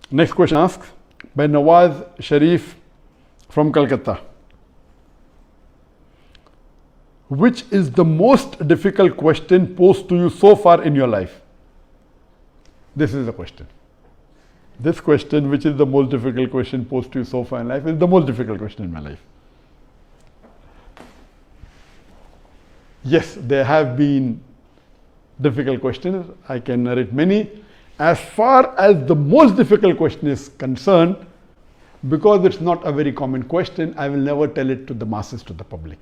Next question asked by Nawaz Sharif from Calcutta. Which is the most difficult question posed to you so far in your life? This is the question. This question, which is the most difficult question posed to you so far in life, is the most difficult question in my life. Yes, there have been difficult questions. I can narrate many. As far as the most difficult question is concerned, because it's not a very common question, I will never tell it to the masses, to the public.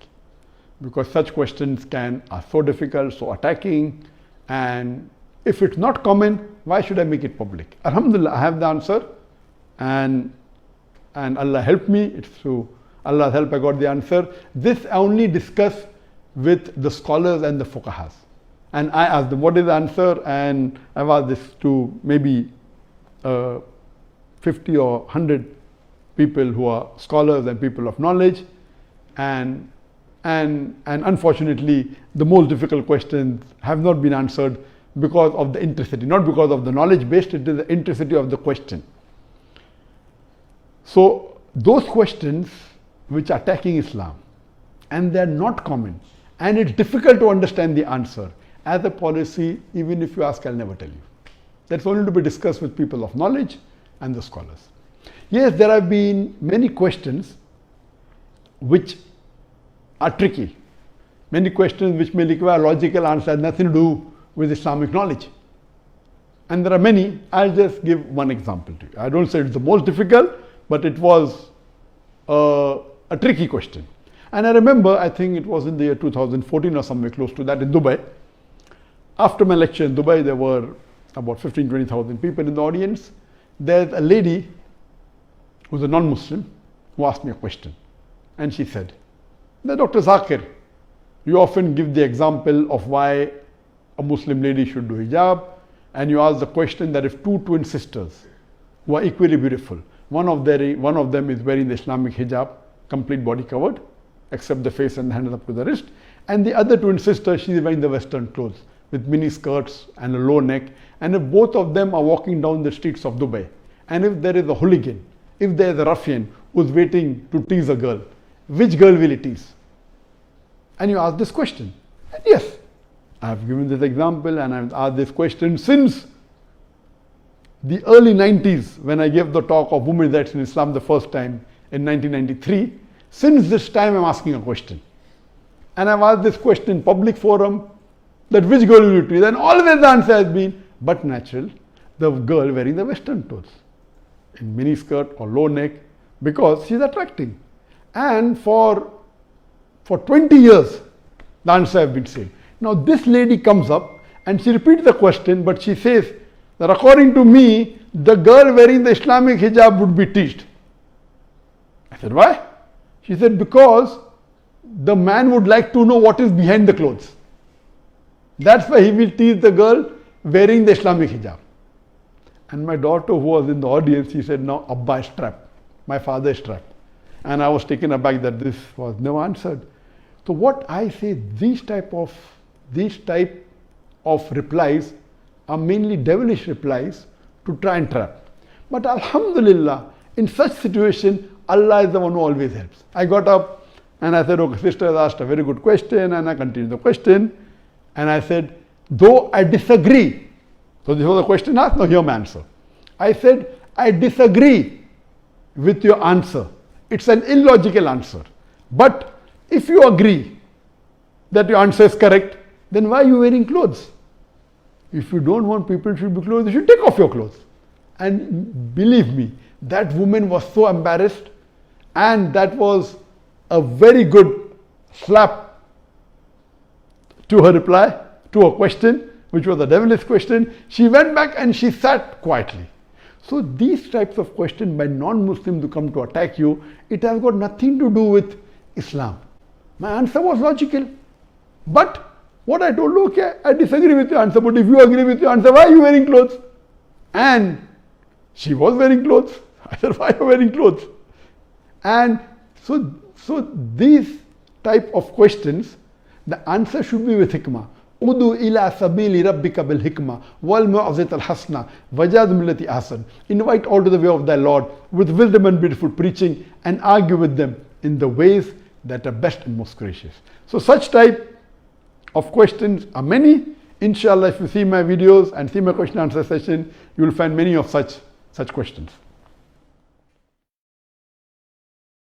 Because such questions are so difficult, so attacking, and if it's not common, why should I make it public? Alhamdulillah, I have the answer, and Allah helped me. It's through Allah's help I got the answer. This I only discuss with the scholars and the fuqahas. And I asked them, what is the answer? And I've asked this to maybe 50 or 100 people who are scholars and people of knowledge. And unfortunately, the most difficult questions have not been answered because of the intricity, not because of the knowledge based, it is the intricity of the question. So those questions which are attacking Islam, and they are not common, and it's difficult to understand the answer. As a policy, even if you ask, I'll never tell you. That's only to be discussed with people of knowledge and the scholars. Yes, there have been many questions which are tricky. Many questions which may require logical answer, has nothing to do with Islamic knowledge. And there are many. I'll just give one example to you. I don't say it's the most difficult, but it was a tricky question. And I remember, I think it was in the year 2014 or somewhere close to that in Dubai. After my lecture in Dubai, there were about 15,000-20,000 people in the audience. There's a lady who's a non-Muslim who asked me a question. And she said, Dr. Zakir, you often give the example of why a Muslim lady should do hijab, and you ask the question that if two twin sisters who are equally beautiful, one of them is wearing the Islamic hijab, complete body covered, except the face and the hands up to the wrist, and the other twin sister, she is wearing the Western clothes with mini skirts and a low neck, and if both of them are walking down the streets of Dubai, and if there is a hooligan, if there is a ruffian who's waiting to tease a girl, which girl will he tease? And you ask this question. And yes, I have given this example and I've asked this question since the early 90s when I gave the talk of women's rights in Islam the first time in 1993. Since this time I'm asking a question. And I've asked this question in public forum that which girl will you tease? And always the answer has been, but natural, the girl wearing the Western clothes in mini skirt or low neck because she's attracting. And for 20 years, the answer has been same. Now this lady comes up and she repeats the question, but she says that according to me, the girl wearing the Islamic hijab would be teased. I said, why? She said, because the man would like to know what is behind the clothes. That's why he will tease the girl wearing the Islamic hijab. And my daughter who was in the audience, she said, no, Abba is trapped. My father is trapped. And I was taken aback that this was never answered. So what I say, these type of replies are mainly devilish replies to try and trap. But Alhamdulillah, in such situation, Allah is the one who always helps. I got up and I said, okay, sister has asked a very good question, and I continued the question. And I said, though I disagree. So this was a question asked, now hear my answer. I said, I disagree with your answer. It's an illogical answer. But if you agree that your answer is correct, then why are you wearing clothes? If you don't want people to be clothes, you should take off your clothes. And believe me, that woman was so embarrassed, and that was a very good slap to her reply, to her question, which was a devilish question. She went back and she sat quietly. So these types of questions by non-Muslims who come to attack you, it has got nothing to do with Islam. My answer was logical. But what I told, okay, I disagree with your answer, but if you agree with your answer, why are you wearing clothes? And she was wearing clothes. I said, why are you wearing clothes? And so these type of questions, the answer should be with hikmah. Udu ila sabili rabbika bil hikmah wal mu'azat al hasna wajad millati ahsan. Invite all to the way of thy Lord with wisdom and beautiful preaching, and argue with them in the ways that are best and most gracious. So such type of questions are many. Inshallah, if you see my videos and see my question answer session, you will find many of such questions.